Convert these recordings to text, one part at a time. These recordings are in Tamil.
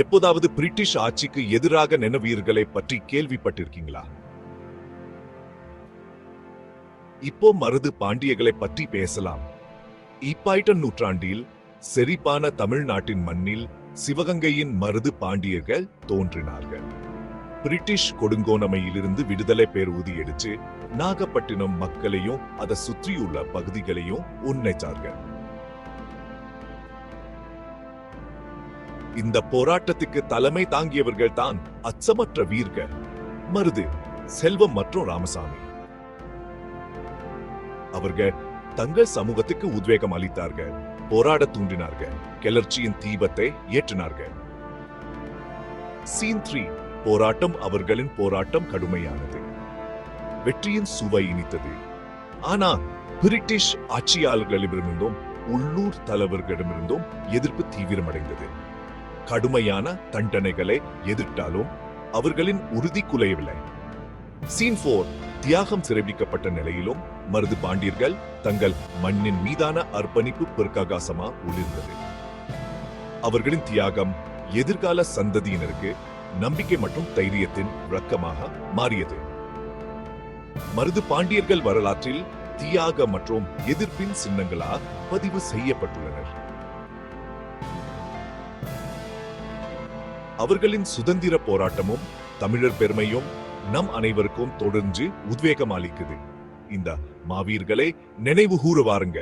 எப்போதாவது பிரிட்டிஷ் ஆட்சிக்கு எதிராக நினைவீர்களை பற்றி கேள்விப்பட்டிருக்கீங்களா? இப்போ மருது பாண்டியர்களை பற்றி பேசலாம். இப்பாயிட்ட நூற்றாண்டில் செழிப்பான தமிழ்நாட்டின் மண்ணில் சிவகங்கையின் மருது பாண்டியர்கள் தோன்றினார்கள். பிரிட்டிஷ் கொடுங்கோனமையிலிருந்து விடுதலை பேர் உறுதியடிச்சு நாகப்பட்டினம் மக்களையும் அதை சுற்றியுள்ள பகுதிகளையும் உன்னைச்சார்கள். இந்த போராட்டத்துக்கு தலைமை தாங்கியவர்கள் தான் அச்சமற்ற வீர்கள் மருது, செல்வம் மற்றும் ராமசாமி. அவர்கள் தங்கள் சமூகத்துக்கு உத்வேகம் அளித்தார்கள், போராட தூண்டினார்கள், கிளர்ச்சியின் தீபத்தை ஏற்றினார்கள். சீன் 3 போராட்டம். அவர்களின் போராட்டம் கடுமையானது, வெற்றியின் சுவை இனித்தது. ஆனால் பிரிட்டிஷ் ஆட்சியாளர்களிடமிருந்தும் உள்ளூர் தலைவர்களிடமிருந்தும் எதிர்ப்பு தீவிரமடைந்தது. கடுமையான தண்டனைகளை எதிர்த்தாலும் அவர்களின் உறுதி குலையவில்லை. சீன் 4 தியாகம் சிறைபிடிக்கப்பட்ட நிலையிலும் மருது பாண்டியர்கள் தங்கள் மண்ணின் மீதான அர்ப்பணிப்பு பிரகாசமா ஒளிர்ந்தது. அவர்களின் தியாகம் எதிர்கால சந்ததியினருக்கு நம்பிக்கை மற்றும் தைரியத்தின் விளக்கமாக மாறியது. மருது பாண்டியர்கள் வரலாற்றில் தியாக மற்றும் எதிர்ப்பின் சின்னங்களாக பதிவு செய்யப்பட்டுள்ளனர். அவர்களின் சுதந்திர போராட்டமும் தமிழர் பெருமையும் நம் அனைவருக்கும் தொடர்ந்து உத்வேகம் அளிக்குது. இந்த மாவீர்களை நினைவு கூற வாருங்க.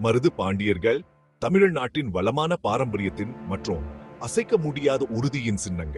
மருது பாண்டியர்கள் தமிழ்நாட்டின் வளமான பாரம்பரியத்தின் மற்றும் அசைக்க முடியாத உறுதியின் சின்னங்க.